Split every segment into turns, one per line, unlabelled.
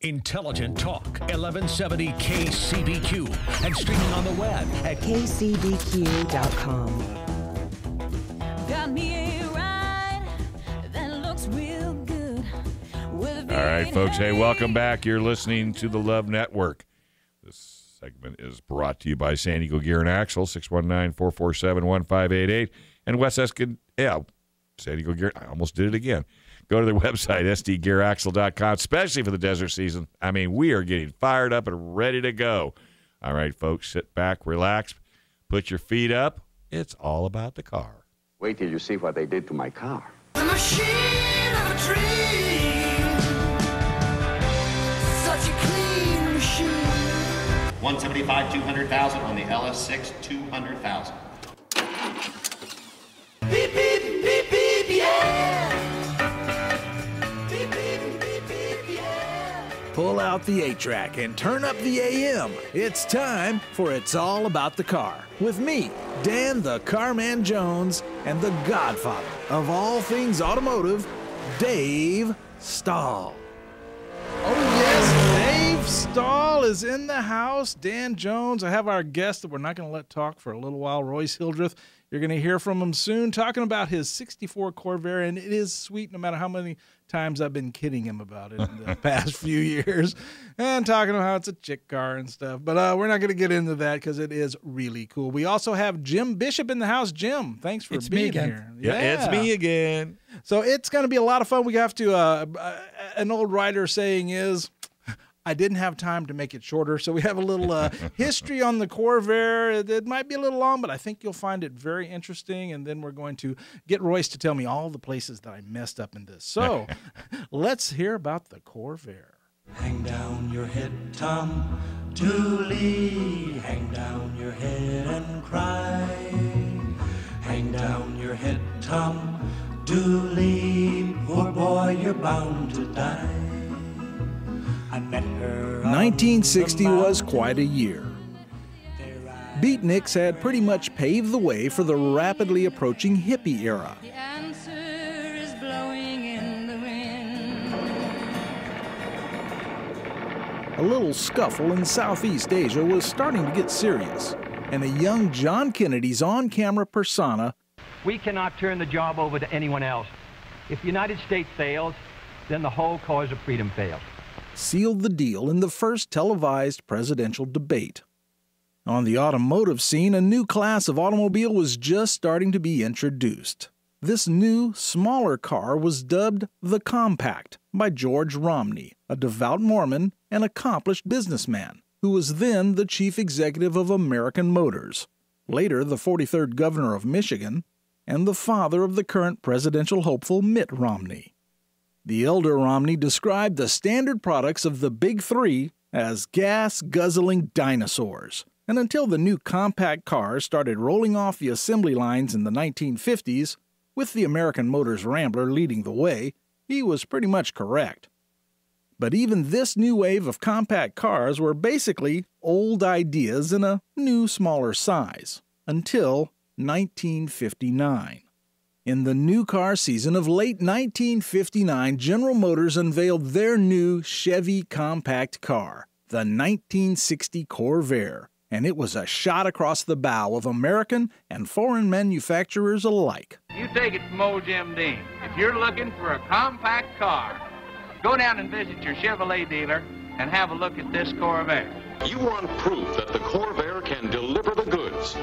Intelligent Talk, 1170 KCBQ, and streaming on the web at
kcbq.com.
Got me a ride that looks real good.
All right, folks. Hey, welcome back. You're listening to the Love Network. This segment is brought to you by San Diego Gear and Axle, 619-447-1588. And West Eskin, San Diego Gear. I almost did it again. Go to their website, sdgearaxle.com, especially for the desert season. I mean, we are getting fired up and ready to go. All right, folks, sit back, relax, put your feet up. It's all about the car.
Wait till you see what they did to my car.
The machine of a dream. Such a clean machine.
175, 200,000 on the LS6, 200,000.
Beep, beep, beep, beep, yeah. Beep, beep, beep, beep, yeah.
Pull out the 8-track and turn up the AM. It's time for It's All About the Car. With me, Dan the Carman Jones, and the godfather of all things automotive, Dave Stahl.
Oh, yes, Dave Stahl is in the house. Dan Jones. I have our guest that we're not going to let talk for a little while, Royce Hildreth. You're going to hear from him soon, talking about his 64 Corvair, and it is sweet no matter how many times I've been kidding him about it in the past few years, and talking about how it's a chick car and stuff. But we're not going to get into that because it is really cool. We also have Jim Bishop in the house. Jim, thanks for being here.
Yeah, it's me again.
So it's going to be a lot of fun. We have to, an old writer saying is, I didn't have time to make it shorter, so we have a little history on the Corvair. It might be a little long, but I think you'll find it very interesting, and then we're going to get Royce to tell me all the places that I messed up in this. So let's hear about the Corvair.
Hang down your head, Tom Dooley. Hang down your head and cry. Hang down your head, Tom Dooley. Poor boy, you're bound to die.
1960 was quite a year. Beatniks had pretty much paved the way for the rapidly approaching hippie era.
The answer is blowing in the wind.
A little scuffle in Southeast Asia was starting to get serious, and a young John Kennedy's on-camera persona.
We cannot turn the job over to anyone else. If the United States fails, then the whole cause of freedom fails.
Sealed the deal in the first televised presidential debate. On the automotive scene, a new class of automobile was just starting to be introduced. This new, smaller car was dubbed the Compact by George Romney, a devout Mormon and accomplished businessman, who was then the chief executive of American Motors, later the 43rd governor of Michigan, and the father of the current presidential hopeful Mitt Romney. The elder Romney described the standard products of the Big Three as gas-guzzling dinosaurs, and until the new compact cars started rolling off the assembly lines in the 1950s, with the American Motors Rambler leading the way, he was pretty much correct. But even this new wave of compact cars were basically old ideas in a new, smaller size, until 1959. In the new car season of late 1959, General Motors unveiled their new Chevy compact car, the 1960 Corvair, and it was a shot across the bow of American and foreign manufacturers alike.
You take it from old Jim Dean. If you're looking for a compact car, go down and visit your Chevrolet dealer and have a look at this Corvair.
You want proof that the Corvair can deliver the goods,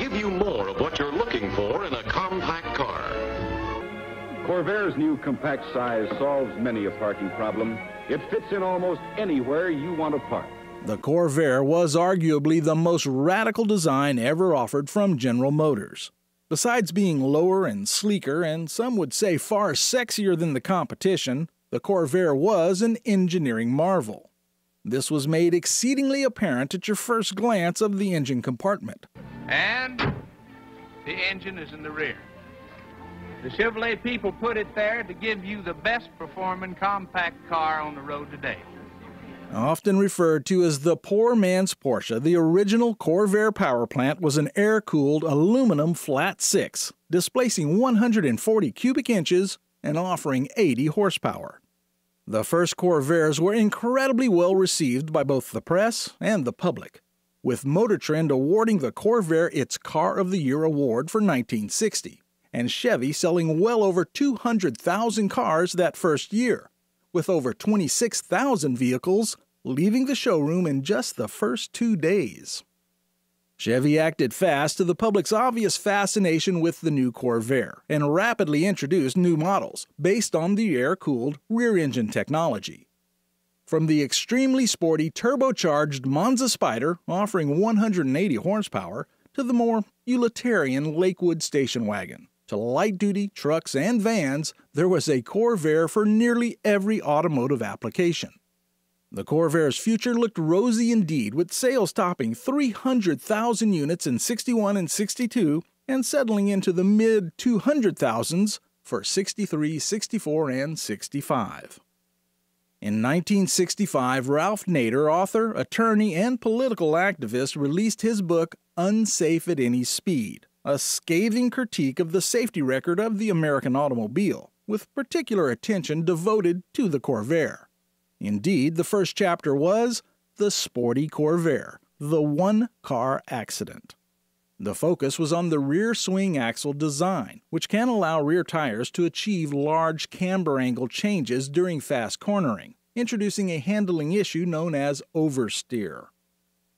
give you more of what you're looking for in a compact car.
Corvair's new compact size solves many a parking problem. It fits in almost anywhere you want to park.
The Corvair was arguably the most radical design ever offered from General Motors. Besides being lower and sleeker, and some would say far sexier than the competition, the Corvair was an engineering marvel. This was made exceedingly apparent at your first glance of the engine compartment.
And the engine is in the rear. The Chevrolet people put it there to give you the best performing compact car on the road today.
Often referred to as the poor man's Porsche, the original Corvair power plant was an air-cooled aluminum flat six, displacing 140 cubic inches and offering 80 horsepower. The first Corvairs were incredibly well received by both the press and the public, with Motor Trend awarding the Corvair its Car of the Year award for 1960, and Chevy selling well over 200,000 cars that first year, with over 26,000 vehicles leaving the showroom in just the first 2 days. Chevy acted fast to the public's obvious fascination with the new Corvair and rapidly introduced new models based on the air-cooled rear-engine technology. From the extremely sporty turbocharged Monza Spider offering 180 horsepower to the more utilitarian Lakewood station wagon, to light-duty trucks and vans, there was a Corvair for nearly every automotive application. The Corvair's future looked rosy indeed, with sales topping 300,000 units in 61 and 62 and settling into the mid-200,000s for 63, 64, and 65. In 1965, Ralph Nader, author, attorney, and political activist, released his book Unsafe at Any Speed, a scathing critique of the safety record of the American automobile, with particular attention devoted to the Corvair. Indeed, the first chapter was The Sporty Corvair, the one-car accident. The focus was on the rear swing axle design, which can allow rear tires to achieve large camber angle changes during fast cornering, introducing a handling issue known as oversteer.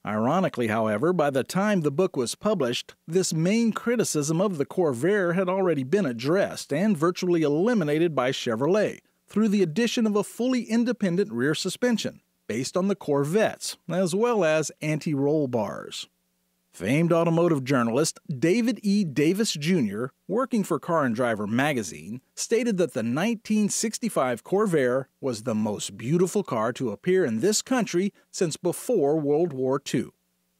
Ironically, however, by the time the book was published, this main criticism of the Corvair had already been addressed and virtually eliminated by Chevrolet through the addition of a fully independent rear suspension based on the Corvettes, as well as anti-roll bars. Famed automotive journalist David E. Davis, Jr., working for Car and Driver magazine, stated that the 1965 Corvair was the most beautiful car to appear in this country since before World War II,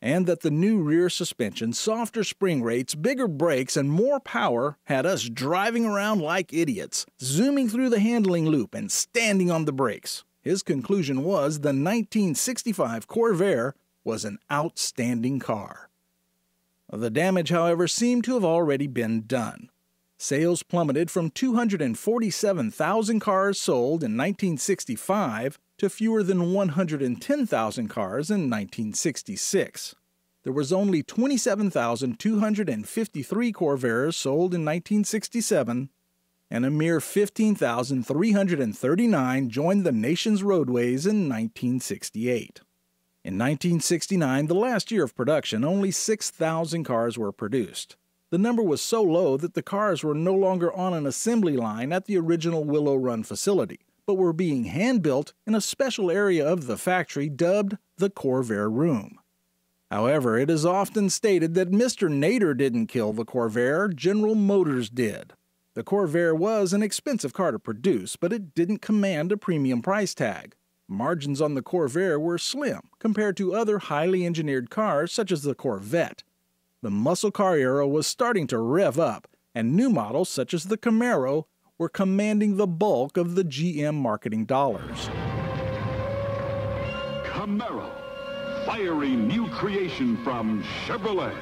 and that the new rear suspension, softer spring rates, bigger brakes, and more power had us driving around like idiots, zooming through the handling loop and standing on the brakes. His conclusion was the 1965 Corvair was an outstanding car. The damage, however, seemed to have already been done. Sales plummeted from 247,000 cars sold in 1965 to fewer than 110,000 cars in 1966. There was only 27,253 Corvairs sold in 1967, and a mere 15,339 joined the nation's roadways in 1968. In 1969, the last year of production, only 6,000 cars were produced. The number was so low that the cars were no longer on an assembly line at the original Willow Run facility, but were being hand-built in a special area of the factory dubbed the Corvair Room. However, it is often stated that Mr. Nader didn't kill the Corvair, General Motors did. The Corvair was an expensive car to produce, but it didn't command a premium price tag. Margins on the Corvair were slim compared to other highly engineered cars such as the Corvette. The muscle car era was starting to rev up, and new models such as the Camaro were commanding the bulk of the GM marketing dollars.
Camaro, fiery new creation from Chevrolet.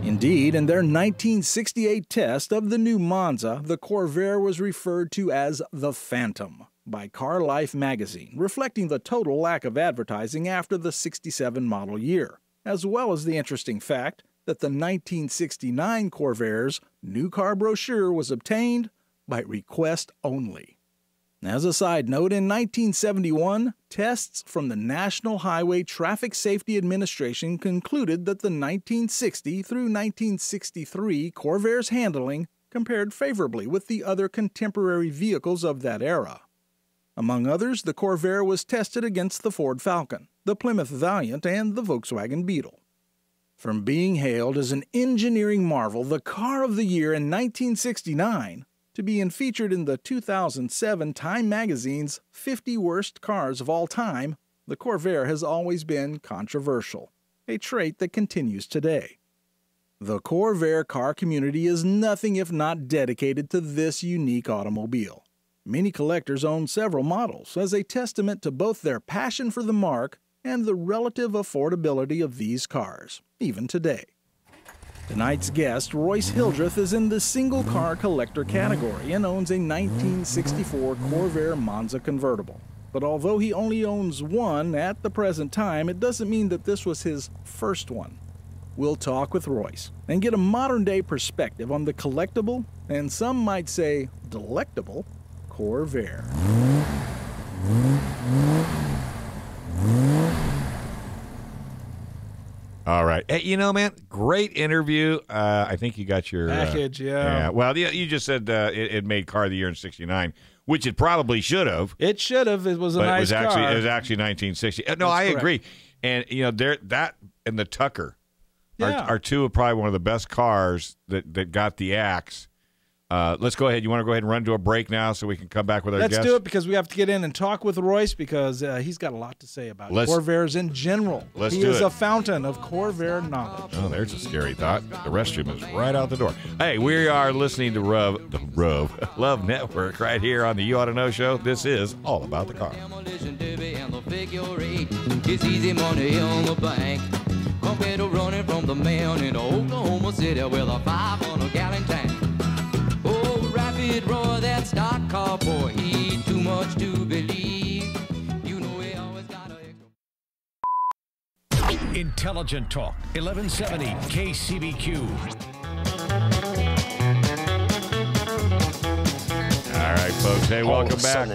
Indeed, in their 1968 test of the new Monza, the Corvair was referred to as the Phantom by Car Life magazine, reflecting the total lack of advertising after the 67 model year, as well as the interesting fact that the 1969 Corvair's new car brochure was obtained by request only. As a side note, in 1971, tests from the National Highway Traffic Safety Administration concluded that the 1960 through 1963 Corvair's handling compared favorably with the other contemporary vehicles of that era. Among others, the Corvair was tested against the Ford Falcon, the Plymouth Valiant, and the Volkswagen Beetle. From being hailed as an engineering marvel, the car of the year in 1969, to being featured in the 2007 Time magazine's 50 Worst Cars of All Time, the Corvair has always been controversial, a trait that continues today. The Corvair car community is nothing if not dedicated to this unique automobile. Many collectors own several models as a testament to both their passion for the marque and the relative affordability of these cars, even today. Tonight's guest, Royce Hildreth, is in the single car collector category and owns a 1964 Corvair Monza convertible. But although he only owns one at the present time, it doesn't mean that this was his first one. We'll talk with Royce and get a modern-day perspective on the collectible, and some might say delectable, Corvair.
All right. Hey, you know, man, great interview. I think you got your
package,
yeah. Well, you just said it made Car of the Year in '69, which it probably should have.
It should have. It was a
but
nice
car.
car.
It was actually 1960. No,
That's
I
correct.
agree. And you know, that and the Tucker
Yeah.
are two of probably one of the best cars that got the axe. Let's go ahead. You want to go ahead and run to a break now so we can come back with our
Let's
guest?
do it because we have to get in and talk with Royce because he's got a lot to say about Corvairs in general.
Let's
he
do
is
it.
a fountain of Corvair knowledge.
Oh, there's a scary thought. The restroom is right out the door. Hey, we are listening to Love Network right here on the You Ought to Know Show. This is all about the car.
It's easy money on the bank compared to running from the man in Oklahoma City with a 500-gallon tank. Oh, rapid roar, that stock car boy, he too much to believe. You know he always got a...
Intelligent Talk, 1170 KCBQ.
All right, folks. Hey, welcome back.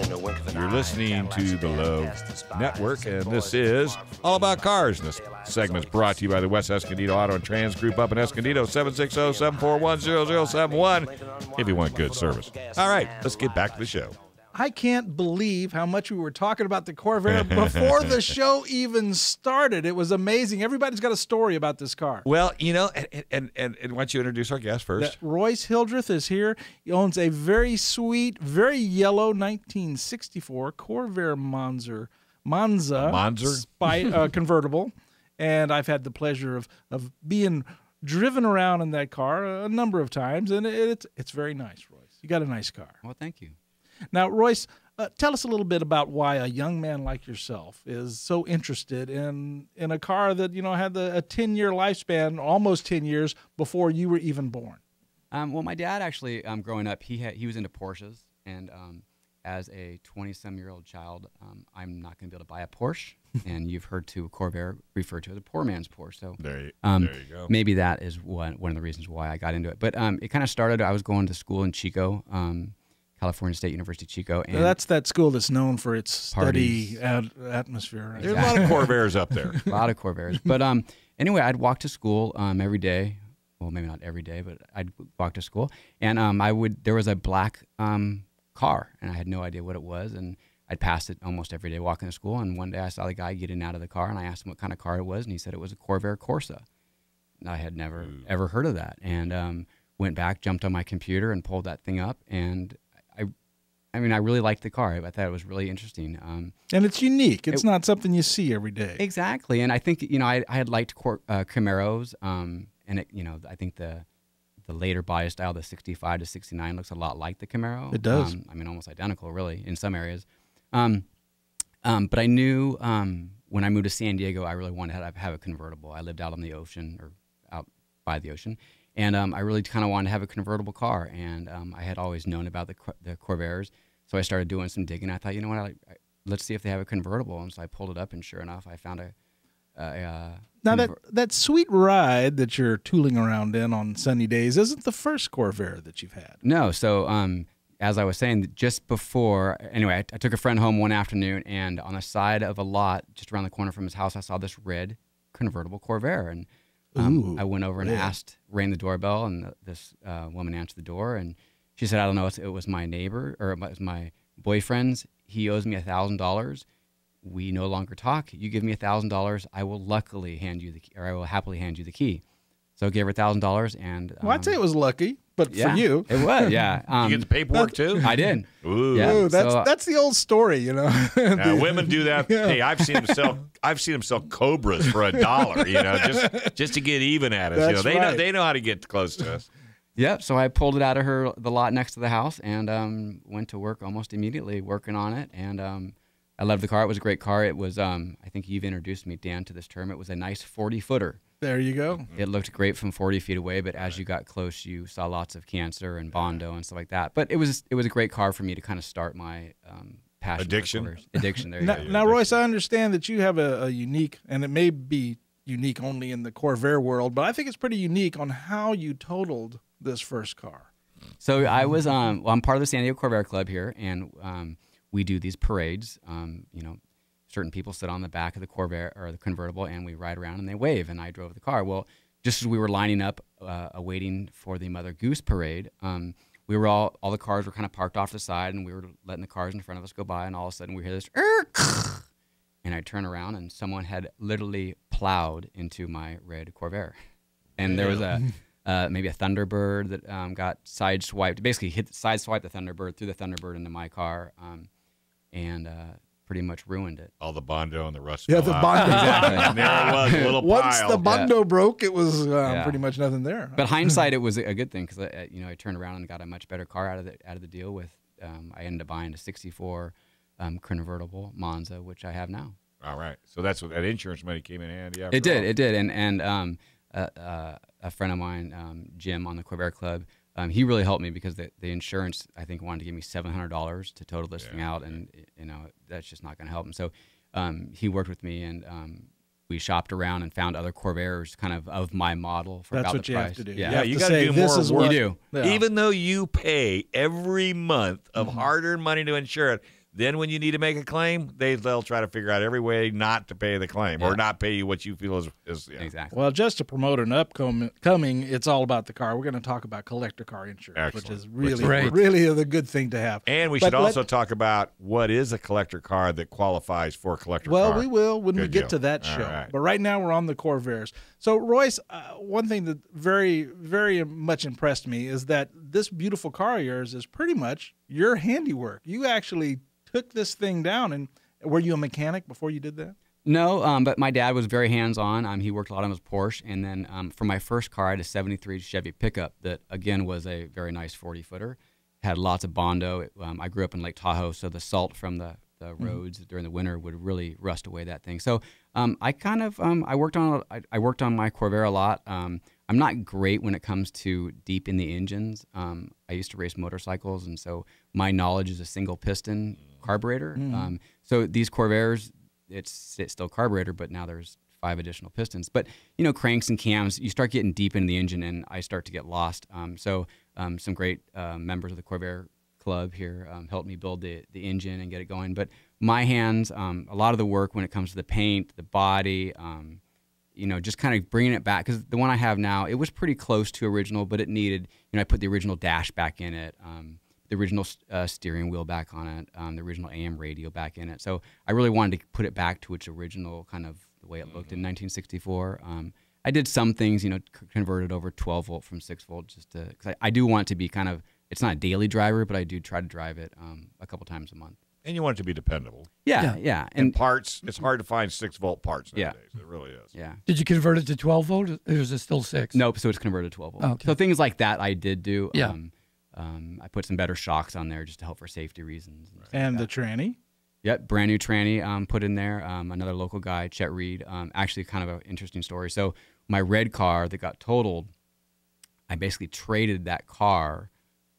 You're listening to the Love Network, and this is All About Cars. And this segment's brought to you by the West Escondido Auto and Trans Group up in Escondido, 760-741-0071, if you want good service. All right, let's get back to the show.
I can't believe how much we were talking about the Corvair before the show even started. It was amazing. Everybody's got a story about this car.
Well, you know, and why don't you introduce our guest first?
Royce Hildreth is here. He owns a very sweet, very yellow 1964 Corvair Monza convertible. And I've had the pleasure of being driven around in that car a number of times, and it's very nice, Royce. You got a nice car.
Well, thank you.
Now, Royce, tell us a little bit about why a young man like yourself is so interested in a car that, you know, had a 10-year lifespan, almost 10 years before you were even born.
Well, my dad actually, growing up, he was into Porsches, and as a 20-some-year-old child, I'm not going to be able to buy a Porsche, and you've heard to Corvair referred to as a poor man's Porsche. So
there you go.
Maybe that is one of the reasons why I got into it. But it kind of started. I was going to school in Chico. California State University, Chico. And
that's that school that's known for its study
parties.
Atmosphere. Right?
There's a lot of Corvairs up there.
A lot of Corvairs. But anyway, I'd walk to school every day. Well, maybe not every day, but I'd walk to school. And there was a black car, and I had no idea what it was. And I'd pass it almost every day walking to school. And one day I saw the guy getting out of the car, and I asked him what kind of car it was, and he said it was a Corvair Corsa. And I had never, ever heard of that. And went back, jumped on my computer, and pulled that thing up, and I mean, I really liked the car. I thought it was really interesting.
And it's unique. It's not something you see every day.
Exactly. And I think, you know, I had liked Camaros, and I think the later body style, the 65 to 69, looks a lot like the Camaro.
It does.
I mean, almost identical, really, in some areas. But I knew when I moved to San Diego, I really wanted to have a convertible. I lived out on the ocean, or out by the ocean. And I really kind of wanted to have a convertible car, and I had always known about the Corvairs, so I started doing some digging. I thought, you know what, let's see if they have a convertible, and so I pulled it up, and sure enough, I found
now that sweet ride that you're tooling around in on sunny days isn't the first Corvair that you've had.
No, so as I was saying, just before, anyway, I took a friend home one afternoon, and on the side of a lot just around the corner from his house, I saw this red convertible Corvair, and I went over and rang the doorbell, and this woman answered the door, and she said, I don't know, it was my neighbor, or it was my boyfriend's. He owes me $1,000. We no longer talk. You give me $1,000, I will happily hand you the key. So I gave her $1,000, and
well, I'd say it was lucky, but
yeah,
for you,
it was. Yeah,
you get the paperwork too.
I did.
Ooh,
yeah, that's the old story, you know.
Women do that. Yeah. Hey, I've seen them sell Cobras for $1, you know, just to get even at us.
That's
you know,
right.
they know how to get close to us.
Yep. So I pulled it out of the lot next to the house, and went to work almost immediately working on it. And I loved the car. It was a great car. It was I think you've introduced me, Dan, to this term. It was a nice 40-footer.
There you go.
It looked great from 40 feet away, but as you got close, you saw lots of cancer and Bondo and stuff like that. But it was a great car for me to kind of start my passion.
Addiction?
Addiction, there you go.
Now, Royce, I understand that you have a unique, and it may be unique only in the Corvair world, but I think it's pretty unique on how you totaled this first car.
So I was, I'm part of the San Diego Corvair Club here, and we do these parades. Certain people sit on the back of the Corvair or the convertible, and we ride around and they wave, and I drove the car. Well, just as we were lining up, waiting for the Mother Goose parade, we were all the cars were kind of parked off to the side, and we were letting the cars in front of us go by, and all of a sudden we hear this, and I turn around, and someone had literally plowed into my red Corvair, and there was maybe a Thunderbird that got sideswiped, basically sideswiped the Thunderbird, threw the Thunderbird into my car, and pretty much ruined it.
All the Bondo and the rust.
Yeah, the Bondo.
Exactly.
And there it was, a little
Once
pile.
the Bondo broke, it was pretty much nothing there.
But hindsight, it was a good thing because I turned around and got a much better car out of the deal with. I ended up buying a '64 convertible Monza, which I have now.
All right, so that's what that insurance money came in handy.
It did, and a friend of mine, Jim on the Corvair Club. He really helped me because the insurance, I think, wanted to give me $700 to total this thing out, and that's just not going to help him. So he worked with me, and we shopped around and found other Corvairs kind of my model for about the price. That's what you have to do.
Yeah, you got to do more work.
You do.
Yeah. Even though you pay every month of hard-earned money to insure it, then when you need to make a claim, they'll try to figure out every way not to pay the claim or not pay you what you feel is
exactly.
Well, just to promote an upcoming, it's all about the car. We're going to talk about collector car insurance, which is really a good thing to have.
And we should also talk about what is a collector car that qualifies for a collector car.
Well, we will when we get to that show.
Right.
But right now we're on the Corvairs. So, Royce, one thing that very, very much impressed me is that this beautiful car of yours is pretty much your handiwork. You actually took this thing down, and were you a mechanic before you did that?
No, but my dad was very hands-on. He worked a lot on his Porsche, and then for my first car, I had a '73 Chevy pickup that, again, was a very nice 40-footer. Had lots of Bondo. I grew up in Lake Tahoe, so the salt from the roads during the winter would really rust away that thing. So I kind of I worked on my Corvair a lot. I'm not great when it comes to deep in the engines. I used to race motorcycles, and so my knowledge is a single piston carburetor. So these Corvairs, it's still carburetor, but now there's 5 additional pistons. But cranks and cams, you start getting deep in the engine, and I start to get lost. So some great members of the Corvair Club here helped me build the engine and get it going. But my hands, a lot of the work when it comes to the paint, the body, just kind of bringing it back, because the one I have now, it was pretty close to original, but it needed, I put the original dash back in it, the original steering wheel back on it, the original AM radio back in it. So I really wanted to put it back to its original kind of the way it looked in 1964. I did some things, converted over 12 volt from 6 volt, just to, because I do want it to be kind of, it's not a daily driver, but I do try to drive it a couple times a month.
And you want it to be dependable.
Yeah.
And parts, it's hard to find 6 volt parts nowadays. It really is.
Yeah.
Did you convert it to 12 volt, or is it still 6?
Nope, so it's converted to 12 volt.
Okay.
So things like that I did do.
Yeah.
I put some better shocks on there just to help for safety reasons.
And the tranny?
Yep, brand new tranny put in there. Another local guy, Chet Reed. Actually, kind of an interesting story. So my red car that got totaled, I basically traded that car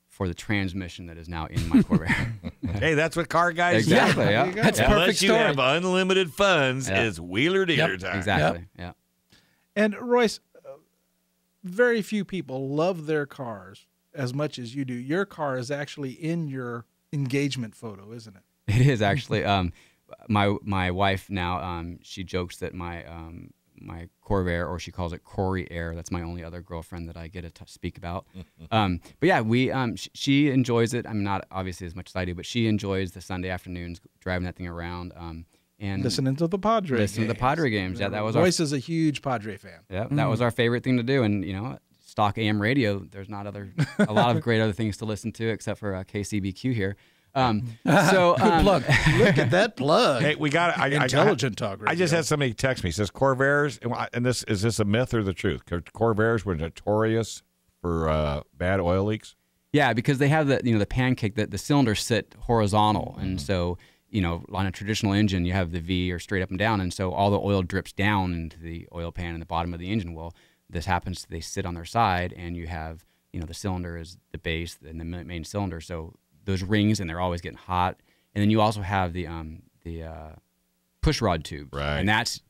for the transmission that is now in my Corvair.
Hey, that's what car guys do.
Exactly, yeah.
That's a
Unless
perfect
you
story.
have unlimited funds, it's wheeler dealer time.
Exactly, yeah.
And Royce, very few people love their cars as much as you do. Your car is actually in your engagement photo, isn't it?
It is actually. My wife now, she jokes that my Corvair, or she calls it Corey Air. That's my only other girlfriend that I get to speak about. But yeah, she enjoys it. I'm not obviously as much as I do, but she enjoys the Sunday afternoons driving that thing around. And
listening to the Padre games.
To the Padre games. Yeah, that was
Royce is a huge Padre fan.
Yeah, that was our favorite thing to do. And stock AM radio. There's not a lot of great other things to listen to except for KCBQ here. So
good plug.
Look at that plug.
Hey, we got
intelligent talk. Radio.
I just had somebody text me. Says Corvairs, and is this a myth or the truth? Corvairs were notorious for bad oil leaks.
Yeah, because they have the pancake that the cylinders sit horizontal, and so on a traditional engine, you have the V or straight up and down, and so all the oil drips down into the oil pan in the bottom of the engine. Well, this happens, they sit on their side, and you have, the cylinder is the base and the main cylinder, so those rings, and they're always getting hot. And then you also have the push rod tubes,
right?
And that's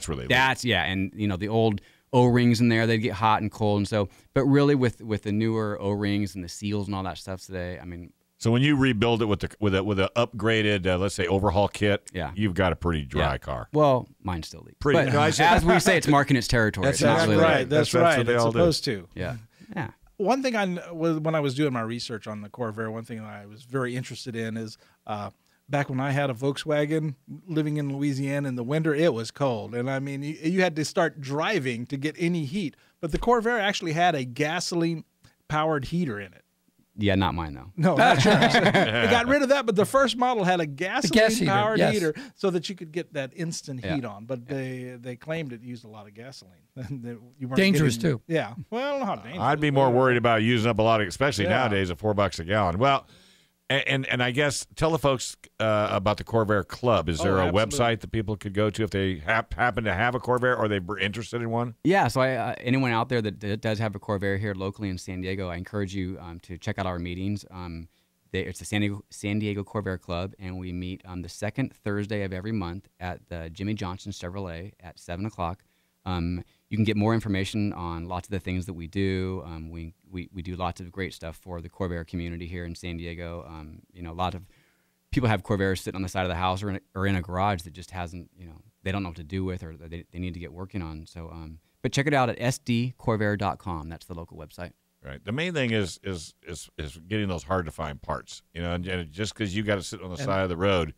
where they
and the old O-rings in there, they get hot and cold, and so. But really, with the newer O-rings and the seals and all that stuff today, I mean.
So when you rebuild it with a upgraded, let's say, overhaul kit, you've got a pretty dry car.
Well, mine still leaks.
Pretty.
But as we say, it's marking its territory.
That's exactly right. That's right.
What they
it's
all
supposed
do.
to.
Yeah. Yeah.
One thing when I was doing my research on the Corvair, one thing that I was very interested in is back when I had a Volkswagen living in Louisiana in the winter, it was cold. And I mean, you had to start driving to get any heat. But the Corvair actually had a gasoline-powered heater in it.
Yeah, not mine, though.
No, not yours. They got rid of that, but the first model had a gasoline-powered heater so that you could get that instant heat on. But they claimed it used a lot of gasoline. You weren't
dangerous, too.
Yeah. Well, not dangerous.
I'd be more worried about using up a lot of, especially nowadays, at $4 a gallon. Well, and I guess tell the folks about the Corvair Club. Is there a website that people could go to if they happen to have a Corvair or they're interested in one?
Yeah, so anyone out there that does have a Corvair here locally in San Diego, I encourage you to check out our meetings. It's the San Diego Corvair Club, and we meet on the second Thursday of every month at the Jimmy Johnson Chevrolet at 7 o'clock. You can get more information on lots of the things that we do. We do lots of great stuff for the Corvair community here in San Diego. A lot of people have Corvairs sitting on the side of the house or in a garage that just hasn't, they don't know what to do with or they need to get working on. So, but check it out at sdcorvair.com. That's the local website.
Right. The main thing is getting those hard to find parts. And just because you got to sit on the side of the road,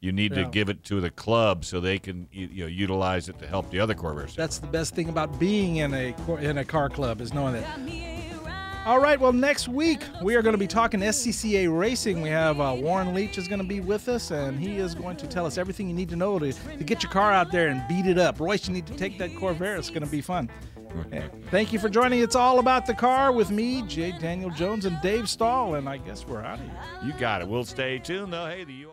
you need to give it to the club so they can utilize it to help the other Corvairs.
That's the best thing about being in a car club is knowing that. All right, well, next week we are going to be talking SCCA racing. We have Warren Leach is going to be with us, and he is going to tell us everything you need to know to get your car out there and beat it up. Royce, you need to take that Corvair. It's going to be fun. Thank you for joining It's All About the Car with me, J. Daniel Jones, and Dave Stahl, and I guess we're out of here.
You got it. We'll stay tuned, though. Hey, the